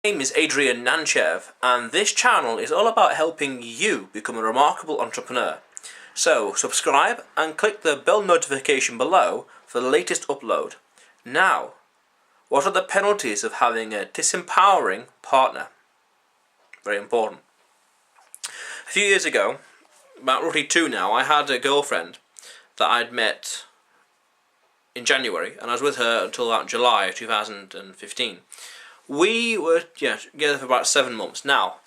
My name is Adrian Nanchev, and this channel is all about helping you become a remarkable entrepreneur. So subscribe and click the bell notification below for the latest upload. Now, what are the penalties of having a disempowering partner? Very important. A few years ago, about roughly 2 now, I had a girlfriend that I'd met in January, and I was with her until about July 2015. We were together for about 7 months. Now,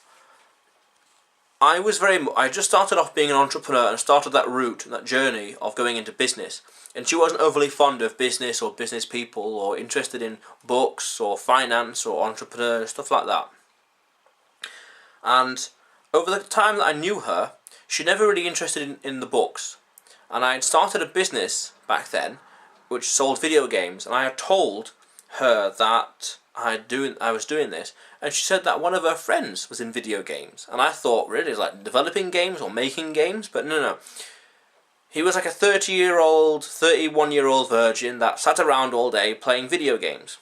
I just started off being an entrepreneur and started that route, that journey of going into business. And she wasn't overly fond of business or business people or interested in books or finance or entrepreneur, stuff like that. And over the time that I knew her, she never really interested in the books. And I had started a business back then which sold video games, and I had told her that I was doing this, and she said that one of her friends was in video games, and I thought, really, it's like developing games or making games, but no. He was like a 31-year-old virgin that sat around all day playing video games.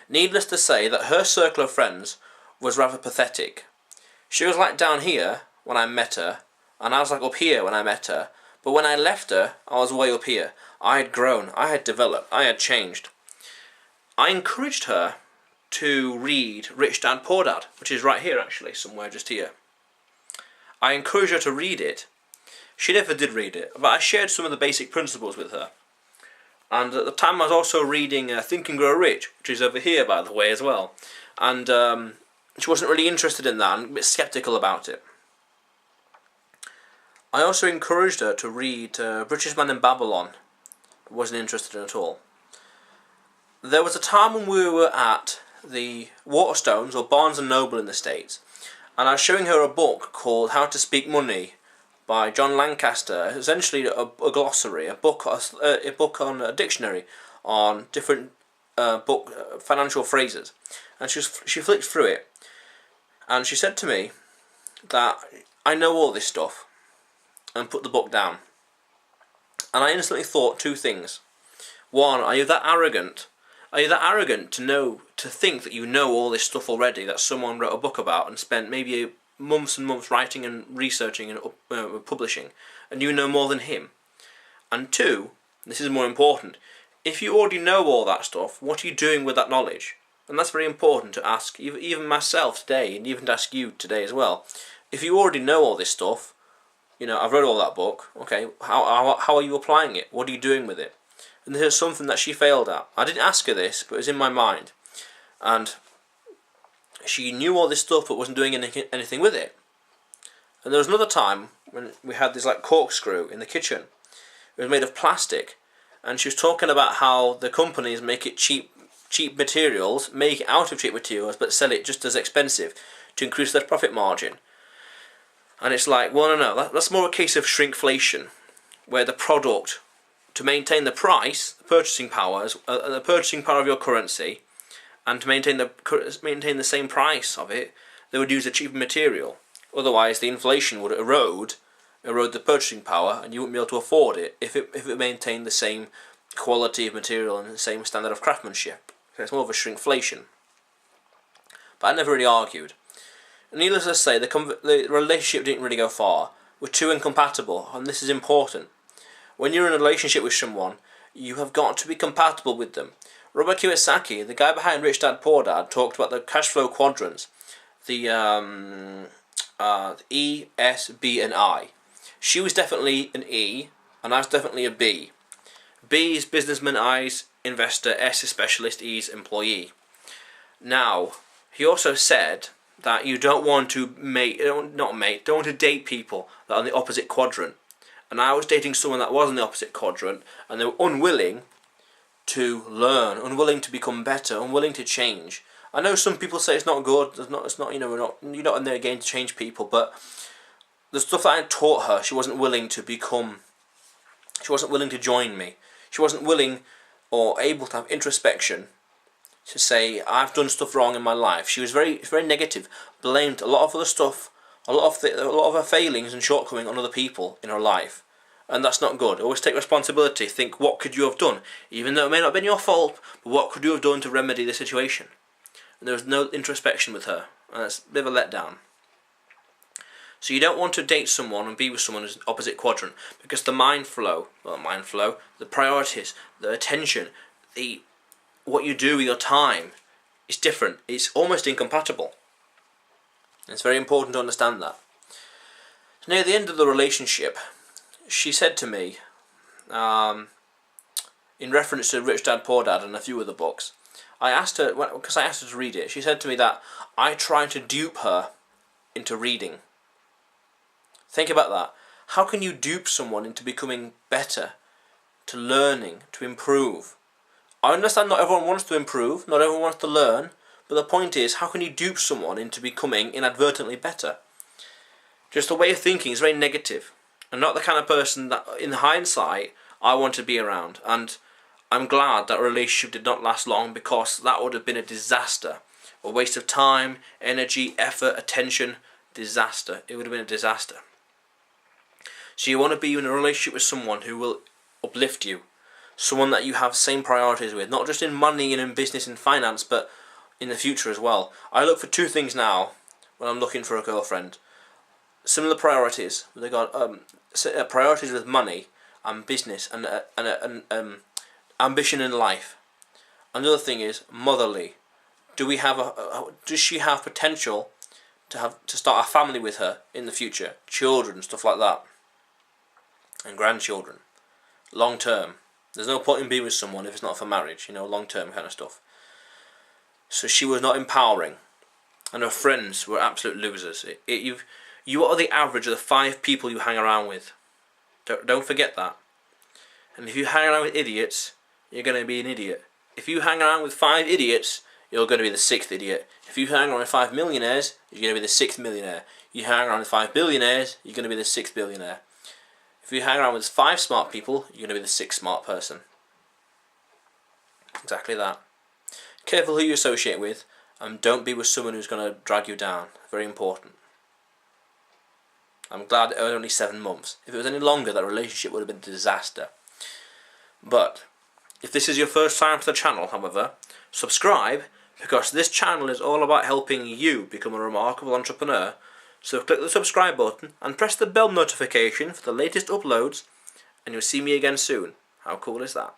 Needless to say that her circle of friends was rather pathetic. She was like down here when I met her, and I was like up here when I met her, but when I left her, I was way up here. I had grown, I had developed, I had changed. I encouraged her to read Rich Dad Poor Dad, which is right here actually, somewhere just here. I encouraged her to read it. She never did read it, but I shared some of the basic principles with her. And at the time I was also reading Think and Grow Rich, which is over here by the way as well. And she wasn't really interested in that and a bit sceptical about it. I also encouraged her to read Richest Man in Babylon. Wasn't interested in at all. There was a time when we were at the Waterstones or Barnes & Noble in the States, and I was showing her a book called How to Speak Money by John Lancaster. Essentially a glossary, a book on a dictionary on different financial phrases. And she flicked through it, and she said to me that I know all this stuff, and put the book down. And I instantly thought 2 things. One, are you that arrogant? Are you that arrogant to think that you know all this stuff already that someone wrote a book about and spent maybe months and months writing and researching and publishing, and you know more than him? And 2, this is more important, if you already know all that stuff, what are you doing with that knowledge? And that's very important to ask, even myself today, and even to ask you today as well. If you already know all this stuff, I've read all that book, okay, how are you applying it? What are you doing with it? And this is something that she failed at. I didn't ask her this, but it was in my mind. And she knew all this stuff but wasn't doing anything with it. And there was another time when we had this like corkscrew in the kitchen. It was made of plastic. And she was talking about how the companies make it cheap materials, make it out of cheap materials, but sell it just as expensive to increase their profit margin. And it's like, well, no, that's more a case of shrinkflation, where the product, to maintain the price, the purchasing power of your currency, and to maintain the same price of it, they would use a cheaper material. Otherwise, the inflation would erode the purchasing power, and you wouldn't be able to afford it if it maintained the same quality of material and the same standard of craftsmanship. So it's more of a shrinkflation. But I never really argued. Needless to say, the relationship didn't really go far. We're too incompatible, and this is important. When you're in a relationship with someone, you have got to be compatible with them. Robert Kiyosaki, the guy behind Rich Dad Poor Dad, talked about the cash flow quadrants, the E, S, B, and I. She was definitely an E, and I was definitely a B. B is businessman, I is investor, S is specialist, E is employee. Now, he also said that you don't want to don't want to date people that are in the opposite quadrant. And I was dating someone that was in the opposite quadrant, and they were unwilling to learn, unwilling to become better, unwilling to change. I know some people say it's not good. You're not in there again to change people, but the stuff that I taught her, she wasn't willing to become. She wasn't willing to join me. She wasn't willing or able to have introspection to say, I've done stuff wrong in my life. She was very negative, blamed a lot of other stuff, a lot of her failings and shortcomings on other people in her life. And that's not good. Always take responsibility. Think, what could you have done? Even though it may not have been your fault, but what could you have done to remedy the situation? and there was no introspection with her, and that's a bit of a letdown. So you don't want to date someone and be with someone who's opposite quadrant, because the the priorities, the attention, what you do with your time is different. It's almost incompatible. It's very important to understand that. So near the end of the relationship, she said to me, in reference to Rich Dad Poor Dad and a few other books, because I asked her to read it, she said to me that I tried to dupe her into reading. Think about that. How can you dupe someone into becoming better, to learning, to improve? I understand not everyone wants to improve, not everyone wants to learn, but the point is, how can you dupe someone into becoming inadvertently better? Just the way of thinking is very negative, and not the kind of person that, in hindsight, I want to be around. And I'm glad that relationship did not last long, because that would have been a disaster. A waste of time, energy, effort, attention, disaster. It would have been a disaster. So you want to be in a relationship with someone who will uplift you. Someone that you have same priorities with, not just in money and in business and finance, but in the future as well. I look for two things now when I'm looking for a girlfriend. Similar priorities. They got priorities with money and business and ambition in life. Another thing is motherly. Does she have potential to start a family with her in the future? Children, stuff like that, and grandchildren. Long term. There's no point in being with someone if it's not for marriage. Long term kind of stuff. So she was not empowering, and her friends were absolute losers. You are the average of the 5 people you hang around with. Don't forget that. And if you hang around with idiots, you're going to be an idiot. If you hang around with 5 idiots, you're going to be the 6th idiot. If you hang around with 5 millionaires, you're going to be the 6th millionaire. You hang around with 5 billionaires, you're going to be the 6th billionaire. If you hang around with 5 smart people, you're going to be the 6th smart person. Exactly that. Careful who you associate with, and don't be with someone who's going to drag you down. Very important. I'm glad it was only 7 months. If it was any longer, that relationship would have been a disaster. But if this is your first time to the channel, however, subscribe, because this channel is all about helping you become a remarkable entrepreneur. So click the subscribe button and press the bell notification for the latest uploads, and you'll see me again soon. How cool is that?